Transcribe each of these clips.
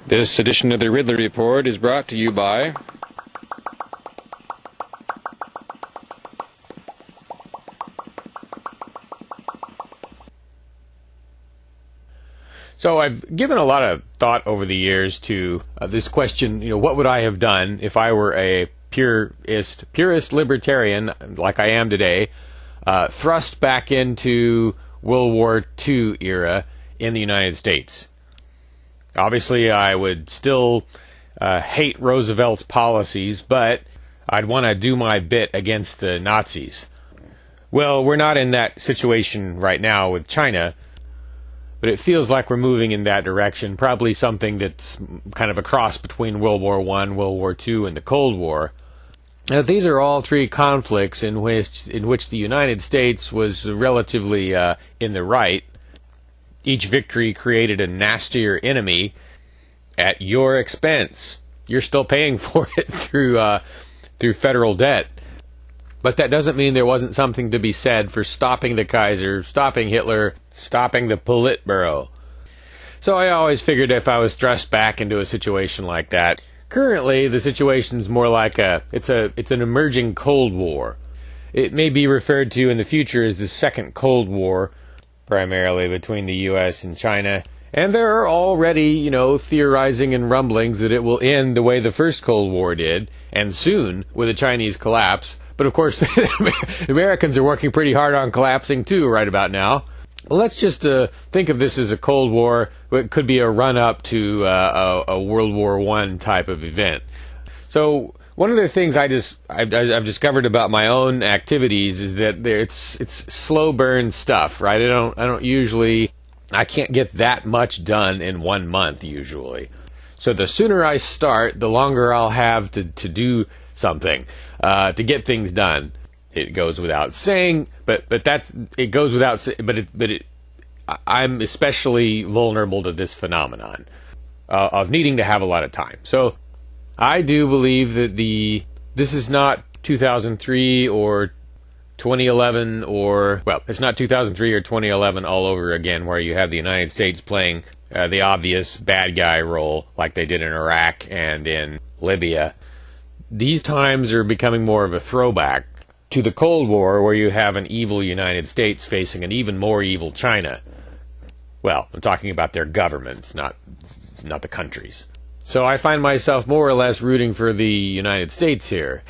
This edition of the Ridley Report is brought to you by So I've given a lot of thought over the years to this question, what would I have done if I were a purist libertarian like I am today, thrust back into World War II era in the United States? Obviously, I would still hate Roosevelt's policies, but I'd want to do my bit against the Nazis. Well, we're not in that situation right now with China, but it feels like we're moving in that direction, probably something that's kind of a cross between World War I, World War II, and the Cold War. Now, these are all three conflicts in which the United States was relatively in the right. Each victory created a nastier enemy at your expense. You're still paying for it through federal debt. But that doesn't mean there wasn't something to be said for stopping the Kaiser, stopping Hitler, stopping the Politburo. So I always figured if I was thrust back into a situation like that. Currently, the situation's more like it's an emerging Cold War. It may be referred to in the future as the Second Cold War, primarily between the U.S. and China. And there are already, theorizing and rumblings that it will end the way the First Cold War did, and soon, with a Chinese collapse. But of course, the Americans are working pretty hard on collapsing too right about now. Well, let's just think of this as a Cold War. It could be a run-up to a World War I type of event. So one of the things I've discovered about my own activities is that it's slow burn stuff, right? I can't get that much done in 1 month usually. So the sooner I start, the longer I'll have to do something to get things done. It goes without saying, I'm especially vulnerable to this phenomenon of needing to have a lot of time. So I do believe that this is not 2003 or 2011 it's not 2003 or 2011 all over again, where you have the United States playing the obvious bad guy role like they did in Iraq and in Libya. These times are becoming more of a throwback to the Cold War, where you have an evil United States facing an even more evil China. Well, I'm talking about their governments, not the countries. So I find myself more or less rooting for the United States here.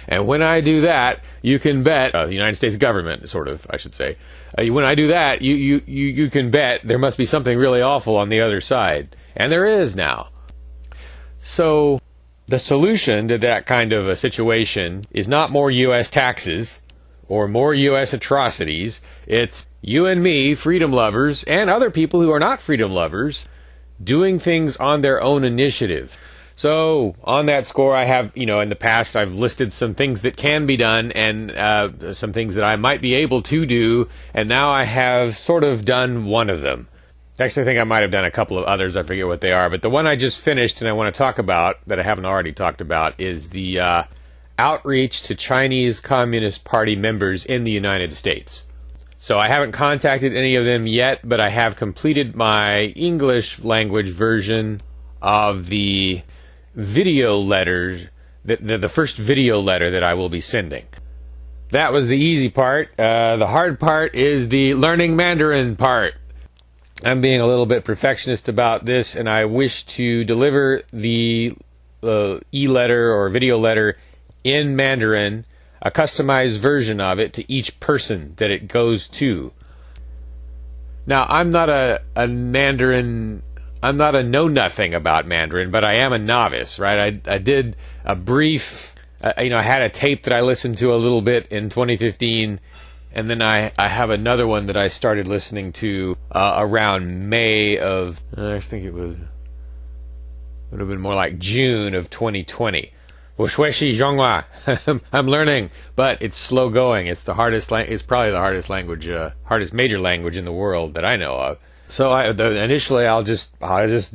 And when I do that, you can bet, the United States government, sort of, I should say. When I do that, you can bet there must be something really awful on the other side. And there is now. So the solution to that kind of a situation is not more U.S. taxes or more U.S. atrocities. It's you and me, freedom lovers, and other people who are not freedom lovers, doing things on their own initiative. So on that score, I have, in the past, I've listed some things that can be done and some things that I might be able to do, and now I have sort of done one of them. Actually, I think I might have done a couple of others. I forget what they are. But the one I just finished and I want to talk about, that I haven't already talked about, is the outreach to Chinese Communist Party members in the United States. So I haven't contacted any of them yet, but I have completed my English language version of the video letter, the first video letter that I will be sending. That was the easy part. The hard part is the learning Mandarin part. I'm being a little bit perfectionist about this, and I wish to deliver the e-letter or video letter in Mandarin, a customized version of it to each person that it goes to. Now, I'm not a Mandarin, I'm not a know-nothing about Mandarin, but I am a novice, right? I did a brief, I had a tape that I listened to a little bit in 2015, and then I have another one that I started listening to around May of, I think it would have been more like June of 2020. I'm learning, but it's slow going. It's the hardest. It's probably the hardest language, hardest major language in the world that I know of. So initially, I'll just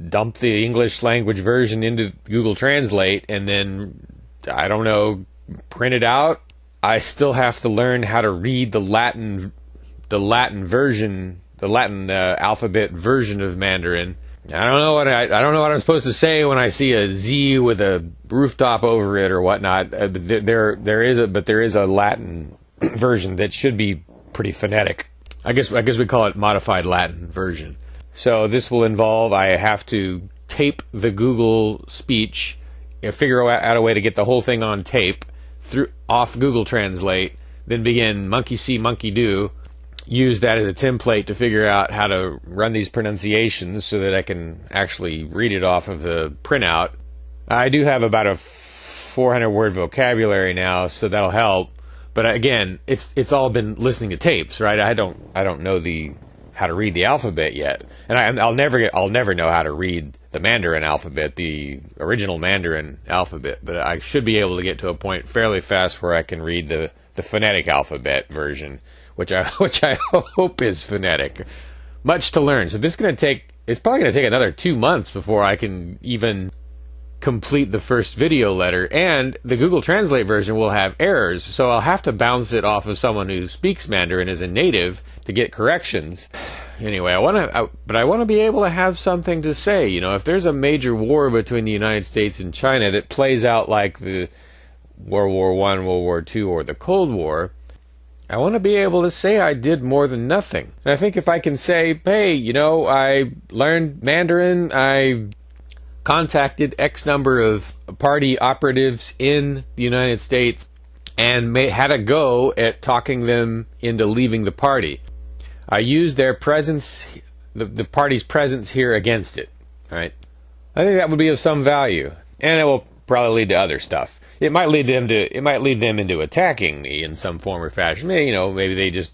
dump the English language version into Google Translate, and then print it out. I still have to learn how to read the Latin version, the Latin alphabet version of Mandarin. I don't know what I don't know what I'm supposed to say when I see a Z with a rooftop over it or whatnot. There is a Latin version that should be pretty phonetic. I guess we call it modified Latin version. So this will involve I have to tape the Google speech, figure out a way to get the whole thing on tape off Google Translate, then begin monkey see monkey do. Use that as a template to figure out how to run these pronunciations so that I can actually read it off of the printout. I do have about a 400 word vocabulary now, so that'll help. But again, it's all been listening to tapes, right? I don't know how to read the alphabet yet, and I'll never know how to read the Mandarin alphabet, the original Mandarin alphabet. But I should be able to get to a point fairly fast where I can read the phonetic alphabet version, which I hope is phonetic. Much to learn. So it's probably going to take another 2 months before I can even complete the first video letter. And the Google Translate version will have errors, so I'll have to bounce it off of someone who speaks Mandarin as a native to get corrections. Anyway, I want to be able to have something to say. You know, if there's a major war between the United States and China that plays out like the World War I, World War II, or the Cold War, I want to be able to say I did more than nothing. And I think if I can say, hey, you know, I learned Mandarin, I contacted X number of party operatives in the United States and had a go at talking them into leaving the party. I used their presence, the party's presence here against it. Right? I think that would be of some value, and it will probably lead to other stuff. It might lead them into attacking me in some form or fashion. Maybe they just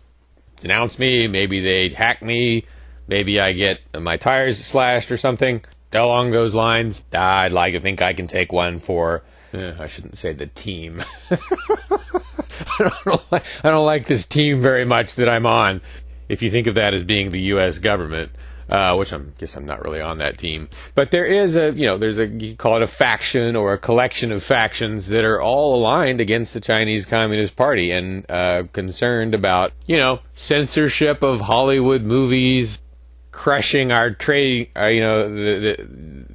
denounce me. Maybe they hack me. Maybe I get my tires slashed or something along those lines. I'd like to think I can take one for. I shouldn't say the team. I don't like this team very much that I'm on. If you think of that as being the U.S. government. Which I guess I'm not really on that team. But there is you call it a faction or a collection of factions that are all aligned against the Chinese Communist Party and concerned about, censorship of Hollywood movies, crushing our trade,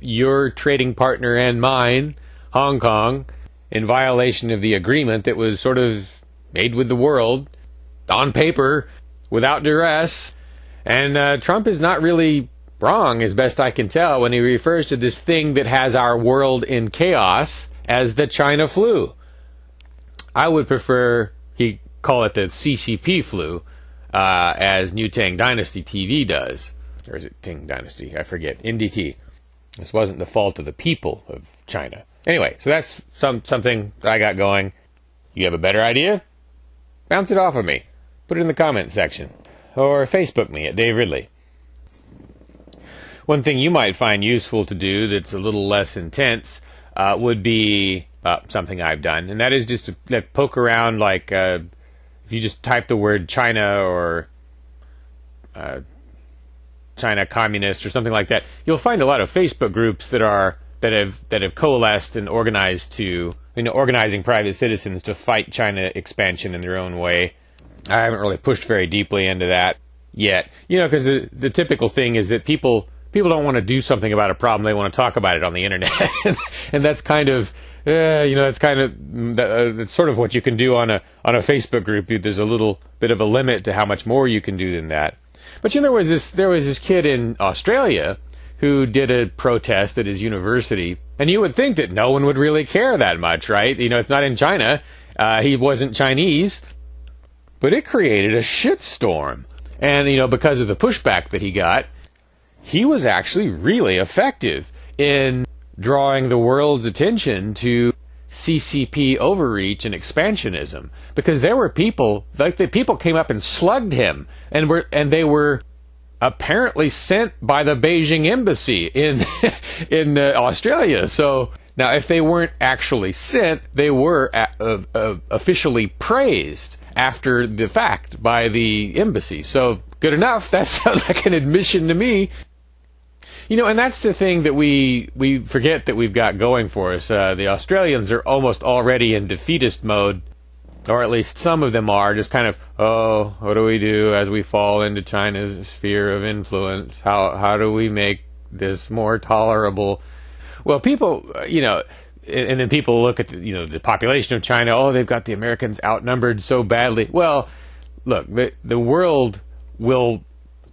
your trading partner and mine, Hong Kong, in violation of the agreement that was sort of made with the world, on paper, without duress. And Trump is not really wrong, as best I can tell, when he refers to this thing that has our world in chaos as the China flu. I would prefer he call it the CCP flu, as New Tang Dynasty TV does. Or is it Tang Dynasty? I forget. NDT. This wasn't the fault of the people of China. Anyway, so that's something that I got going. You have a better idea? Bounce it off of me. Put it in the comment section. Or Facebook me at Dave Ridley. One thing you might find useful to do that's a little less intense would be something I've done, and that is just to poke around, like if you just type the word China or China communist or something like that, you'll find a lot of Facebook groups that have coalesced and organized to organizing private citizens to fight China expansion in their own way. I haven't really pushed very deeply into that yet, because the typical thing is that people don't want to do something about a problem; they want to talk about it on the internet, and that's kind of, that's sort of what you can do on a Facebook group. There's a little bit of a limit to how much more you can do than that. But there was this kid in Australia who did a protest at his university, and you would think that no one would really care that much, right? It's not in China. He wasn't Chinese. But it created a shitstorm. And, because of the pushback that he got, he was actually really effective in drawing the world's attention to CCP overreach and expansionism. Because there were people, people came up and slugged him, and they were apparently sent by the Beijing embassy in Australia. So now, if they weren't actually sent, they were officially praised after the fact by the embassy. So good enough. That sounds like an admission to me. And that's the thing that we forget that we've got going for us. The Australians are almost already in defeatist mode, or at least some of them are, just kind of, what do we do as we fall into China's sphere of influence? How do we make this more tolerable. Well, people, and then people look at the population of China. Oh, they've got the Americans outnumbered so badly. Well, look, the world will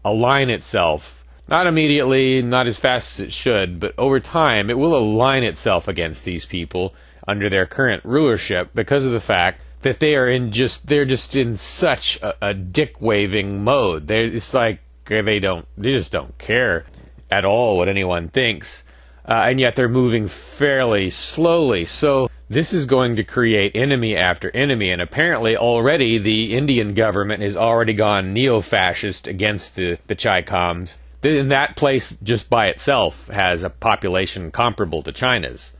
align itself, not immediately, not as fast as it should, but over time it will align itself against these people under their current rulership because of the fact that they're just in such a dick waving mode. It's like they just don't care at all what anyone thinks. And yet they're moving fairly slowly. So this is going to create enemy after enemy. And apparently already the Indian government has already gone neo-fascist against the Chi-Coms. And that place just by itself has a population comparable to China's.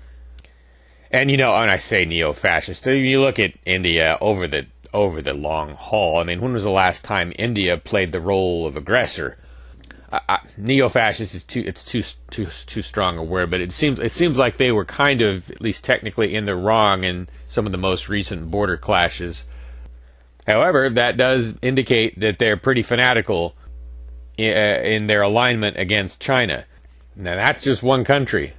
And when I say neo-fascist, you look at India over the long haul. I mean, when was the last time India played the role of aggressor? Neo-fascist is too strong a word, but it seems like they were kind of, at least technically, in the wrong in some of the most recent border clashes. However, that does indicate that they're pretty fanatical in their alignment against China. Now that's just one country.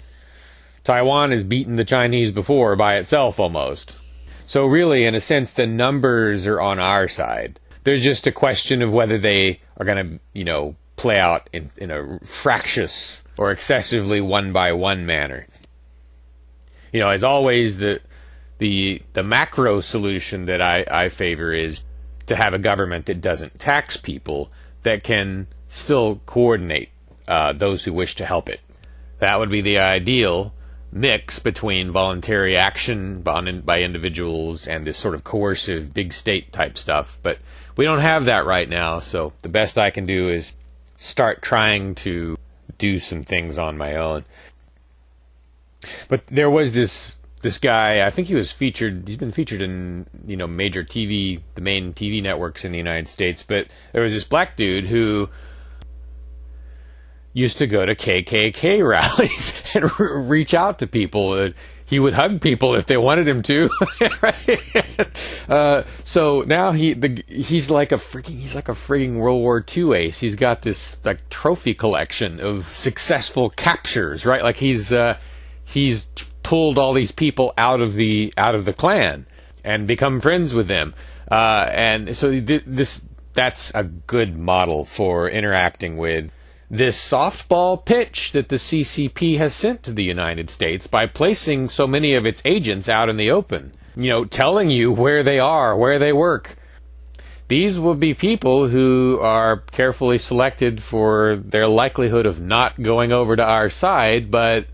Taiwan has beaten the Chinese before by itself almost. So really, in a sense, the numbers are on our side. There's just a question of whether they are going to, play out in a fractious or excessively one-by-one manner. As always, the macro solution that I favor is to have a government that doesn't tax people, that can still coordinate those who wish to help it. That would be the ideal mix between voluntary action by individuals and this sort of coercive big state type stuff. But we don't have that right now, so the best I can do is start trying to do some things on my own. But there was this guy, I think he's been featured in, major TV, the main TV networks in the United States, but there was this black dude who used to go to KKK rallies and reach out to people. He would hug people if they wanted him to. So now he's like a frigging World War II ace. He's got this like trophy collection of successful captures, right? Like he's pulled all these people out of the Klan and become friends with them. And so that's a good model for interacting with this softball pitch that the CCP has sent to the United States by placing so many of its agents out in the open, telling you where they are, where they work. These will be people who are carefully selected for their likelihood of not going over to our side, but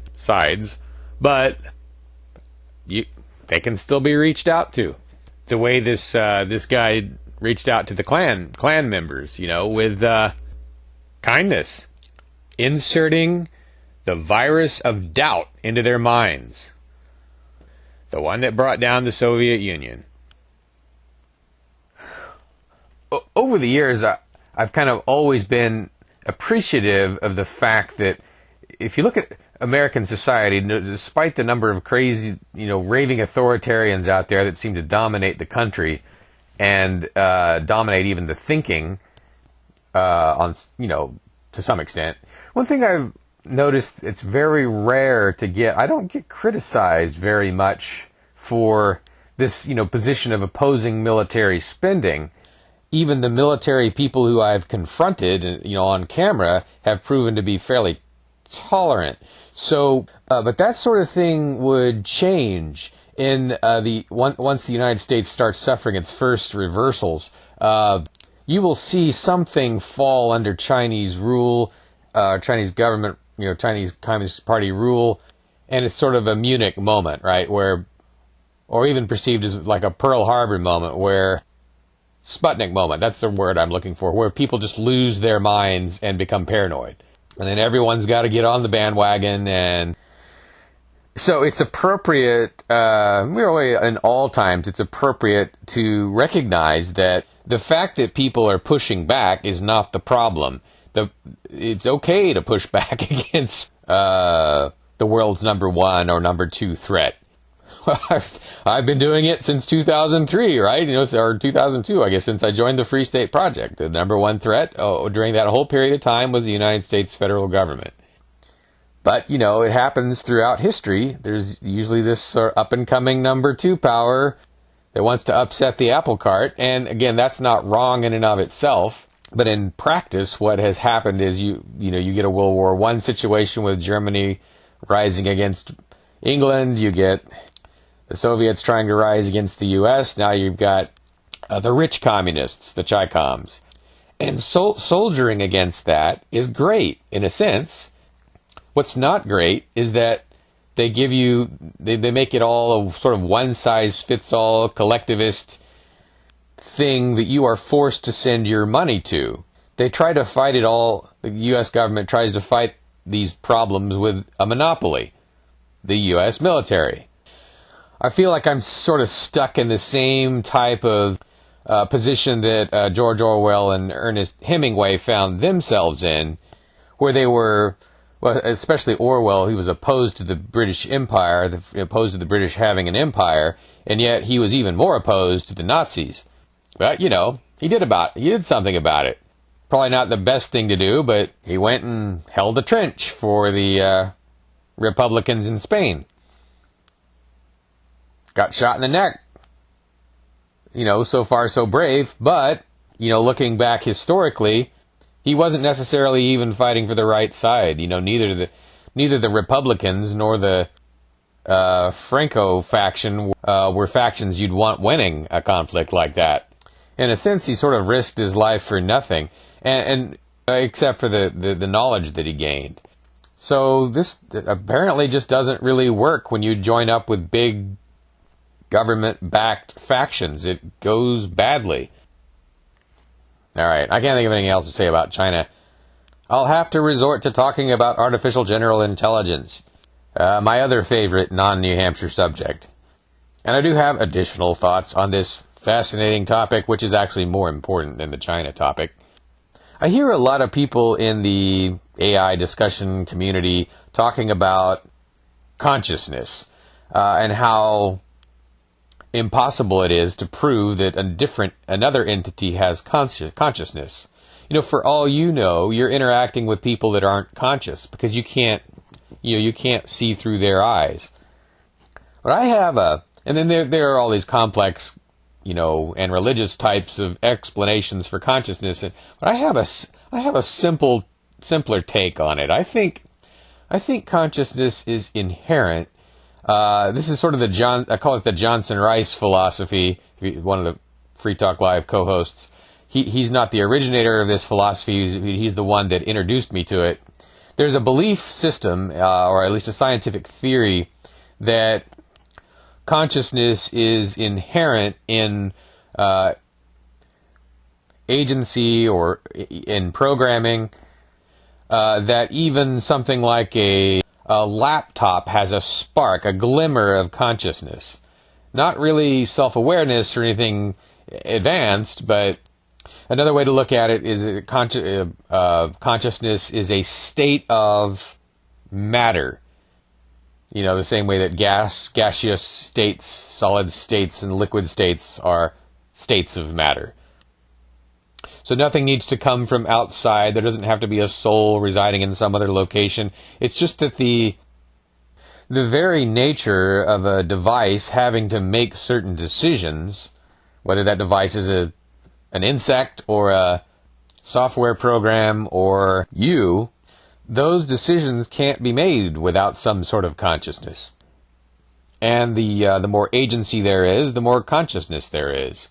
they can still be reached out to. The way this guy reached out to the Klan members, with kindness, inserting the virus of doubt into their minds, the one that brought down the Soviet Union. Over the years, I've kind of always been appreciative of the fact that if you look at American society, despite the number of crazy, raving authoritarians out there that seem to dominate the country and dominate even the thinking, to some extent. One thing I've noticed, it's very rare to get, I don't get criticized very much for this, position of opposing military spending. Even the military people who I've confronted, on camera have proven to be fairly tolerant. So, but that sort of thing would change in once the United States starts suffering its first reversals. You will see something fall under Chinese rule, Chinese government, Chinese Communist Party rule, and it's sort of a Munich moment, right? Or even perceived as like a Pearl Harbor moment, Sputnik moment, that's the word I'm looking for, where people just lose their minds and become paranoid. And then everyone's got to get on the bandwagon, and so it's appropriate, really in all times, it's appropriate to recognize that the fact that people are pushing back is not the problem. It's okay to push back against the world's number one or number two threat. I've been doing it since 2003, right? Or 2002, I guess, since I joined the Free State Project. The number one threat during that whole period of time was the United States federal government. But, you know, it happens throughout history. There's usually this sort of up-and-coming number 2 power that wants to upset the apple cart. And, again, that's not wrong in and of itself. But in practice, what has happened is you get a World War I situation with Germany rising against England. You get the Soviets trying to rise against the U.S. Now you've got the rich communists, the Chi-Coms. And soldiering against that is great, in a sense. What's not great is that they make it all a sort of one-size-fits-all collectivist thing that you are forced to send your money to. They try to fight it all, the U.S. government tries to fight these problems with a monopoly, the U.S. military. I feel like I'm sort of stuck in the same type of position that George Orwell and Ernest Hemingway found themselves in, where they were, well, especially Orwell, he was opposed to the British Empire, opposed to the British having an empire, and yet he was even more opposed to the Nazis. But, you know, he did something about it. Probably not the best thing to do, but he went and held a trench for the Republicans in Spain. Got shot in the neck. You know, so far so brave, but, you know, looking back historically, he wasn't necessarily even fighting for the right side. You know, neither the Republicans nor the Franco faction were factions you'd want winning a conflict like that. In a sense, he sort of risked his life for nothing, and except for the knowledge that he gained. So this apparently just doesn't really work when you join up with big government-backed factions. It goes badly. All right, I can't think of anything else to say about China. I'll have to resort to talking about artificial general intelligence, my other favorite non-New Hampshire subject. And I do have additional thoughts on this fascinating topic, which is actually more important than the China topic. I hear a lot of people in the AI discussion community talking about consciousness and how impossible it is to prove that another entity has consciousness. You know, for all you know, you're interacting with people that aren't conscious because you can't see through their eyes. But I have and then there are all these complex, you know, and religious types of explanations for consciousness. But I have a simpler take on it. I think consciousness is inherent. This is sort of I call it the Johnson Rice philosophy, one of the Free Talk Live co-hosts. He's not the originator of this philosophy, he's the one that introduced me to it. There's a belief system, or at least a scientific theory, that consciousness is inherent in agency or in programming, that even something like a laptop has a spark, a glimmer of consciousness. Not really self-awareness or anything advanced, but another way to look at it is consciousness is a state of matter. You know, the same way that gaseous states, solid states, and liquid states are states of matter. So nothing needs to come from outside. There doesn't have to be a soul residing in some other location. It's just that the very nature of a device having to make certain decisions, whether that device is an insect or a software program or you, those decisions can't be made without some sort of consciousness. And the more agency there is, the more consciousness there is.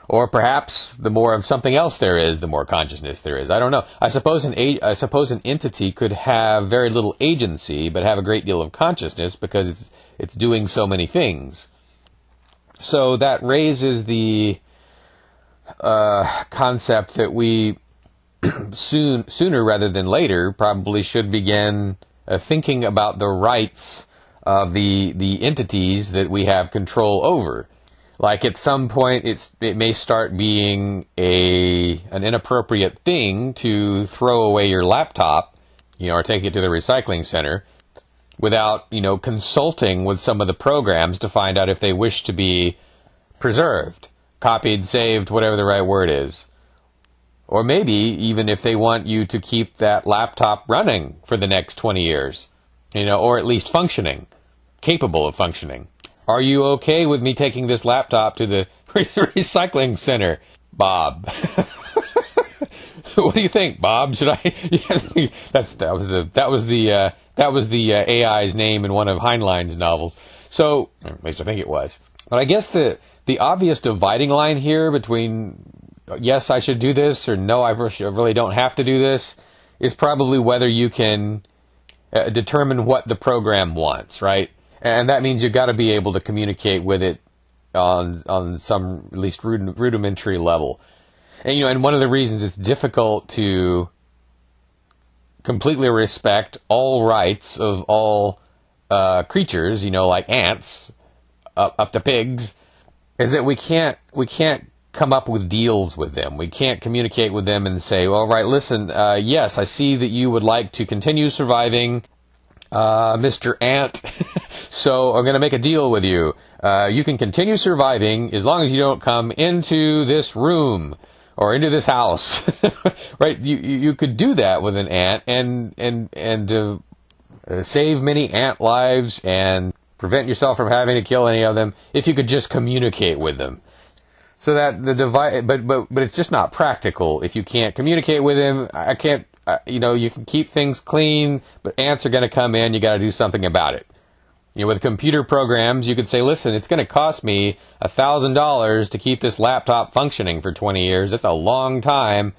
Or perhaps the more of something else there is, the more consciousness there is. I don't know. I suppose an entity could have very little agency, but have a great deal of consciousness because it's doing so many things. So that raises the concept that we sooner rather than later probably should begin thinking about the rights of the entities that we have control over. Like at some point, it may start being an inappropriate thing to throw away your laptop, you know, or take it to the recycling center without, you know, consulting with some of the programs to find out if they wish to be preserved, copied, saved, whatever the right word is. Or maybe even if they want you to keep that laptop running for the next 20 years. or at least functioning, capable of functioning. Are you okay with me taking this laptop to the recycling center, Bob? What do you think, Bob? Should I? That was the AI's name in one of Heinlein's novels. So, at least I think it was. But I guess the obvious dividing line here between yes, I should do this, or no, I really don't have to do this, is probably whether you can determine what the program wants, right? And that means you've got to be able to communicate with it on some at least rudimentary level. And one of the reasons it's difficult to completely respect all rights of all creatures, like ants, up to pigs, is that we can't come up with deals with them. We can't communicate with them and say, all right, listen, yes, I see that you would like to continue surviving, Mr. Ant, so I'm going to make a deal with you. You can continue surviving as long as you don't come into this room or into this house, right? You could do that with an ant and save many ant lives and prevent yourself from having to kill any of them if you could just communicate with them. So that the divide, but it's just not practical if you can't communicate with them. I can't. You can keep things clean, but ants are going to come in. You got to do something about it. With computer programs, you could say, listen, it's going to cost me $1,000 to keep this laptop functioning for 20 years. That's a long time.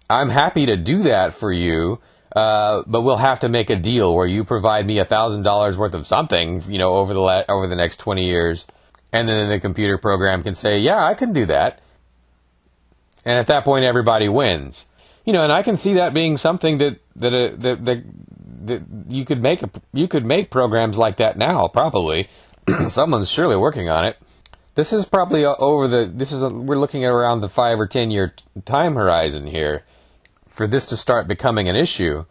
I'm happy to do that for you, but we'll have to make a deal where you provide me $1,000 worth of something, over the next 20 years. And then the computer program can say, yeah, I can do that. And at that point, everybody wins. And I can see that being something that you could make programs like that now, probably. Someone's surely working on it. This is probably we're looking at around the 5 or 10 year time horizon here for this to start becoming an issue.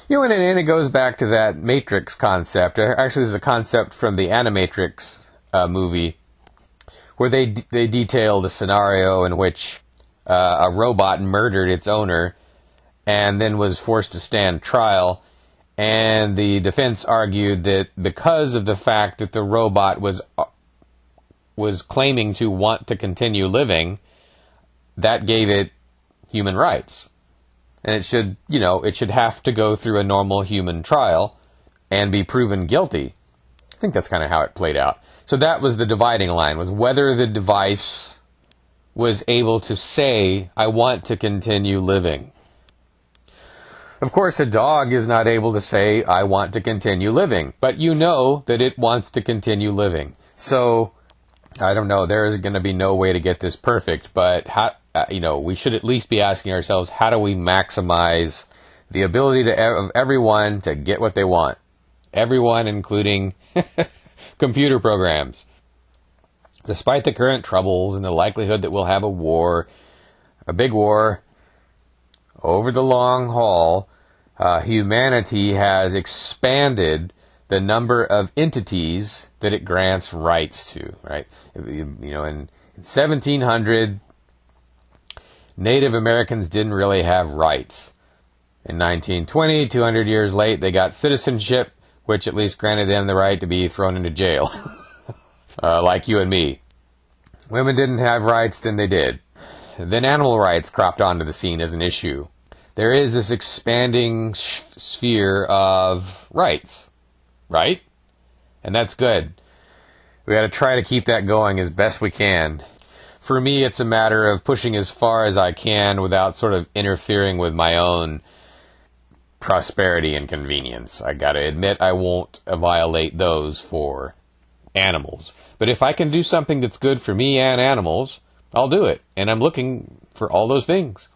And it goes back to that Matrix concept. Actually, this is a concept from the Animatrix movie, where they detailed a scenario in which a robot murdered its owner and then was forced to stand trial, and the defense argued that because of the fact that the robot was claiming to want to continue living, that gave it human rights, and it should have to go through a normal human trial and be proven guilty. I think that's kind of how it played out. So that was the dividing line, was whether the device was able to say, I want to continue living. Of course, a dog is not able to say, I want to continue living, but you know that it wants to continue living. So, I don't know, there is going to be no way to get this perfect, but we should at least be asking ourselves, how do we maximize the ability of everyone to get what they want? Everyone, including computer programs. Despite the current troubles and the likelihood that we'll have a big war, over the long haul, humanity has expanded the number of entities that it grants rights to, right? In 1700, Native Americans didn't really have rights. In 1920, 200 years late, they got citizenship, which at least granted them the right to be thrown into jail. Like you and me. Women didn't have rights, then they did. Then animal rights cropped onto the scene as an issue. There is this expanding sphere of rights, right? And that's good. We got to try to keep that going as best we can. For me, it's a matter of pushing as far as I can without sort of interfering with my own prosperity and convenience. I got to admit I won't violate those for animals. But if I can do something that's good for me and animals, I'll do it. And I'm looking for all those things.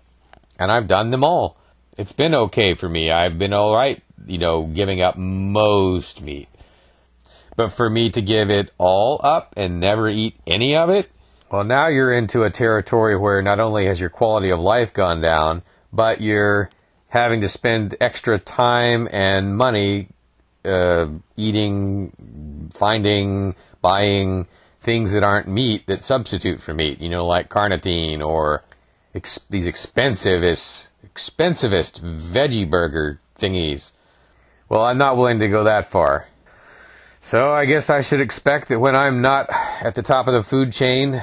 And I've done them all. It's been okay for me. I've been all right, giving up most meat. But for me to give it all up and never eat any of it, well, now you're into a territory where not only has your quality of life gone down, but you're having to spend extra time and money eating, finding, buying things that aren't meat that substitute for meat, like carnitine or these expensivest veggie burger thingies, Well, I'm not willing to go that far. So I guess I should expect that when I'm not at the top of the food chain,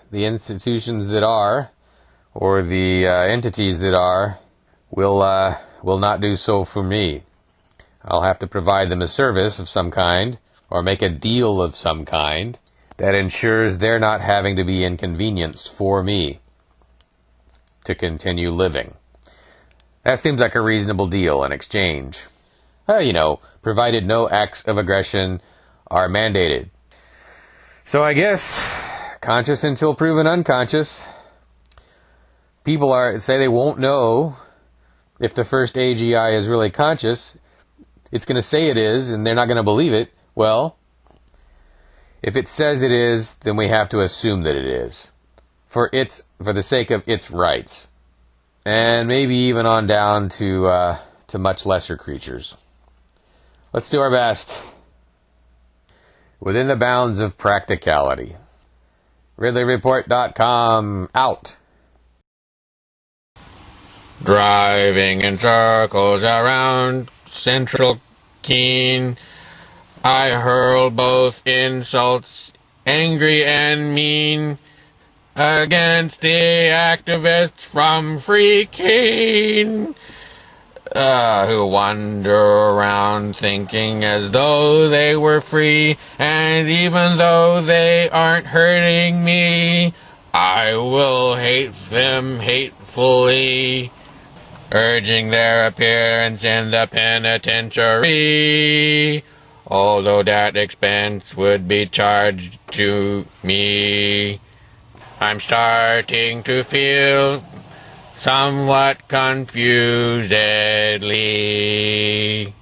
the institutions that are, or the entities that are, will not do so for me. I'll have to provide them a service of some kind, or make a deal of some kind, that ensures they're not having to be inconvenienced for me to continue living. That seems like a reasonable deal in exchange. Provided no acts of aggression are mandated. So I guess, conscious until proven unconscious. People say they won't know if the first AGI is really conscious. It's going to say it is, and they're not going to believe it. Well, if it says it is, then we have to assume that it is, for the sake of its rights, and maybe even on down to much lesser creatures. Let's do our best, within the bounds of practicality. RidleyReport.com, out. Driving in circles around Central Keene, I hurl both insults, angry and mean, against the activists from Free Keene, who wander around thinking as though they were free, and even though they aren't hurting me, I will hate them hatefully, urging their appearance in the penitentiary, although that expense would be charged to me. I'm starting to feel somewhat confusedly.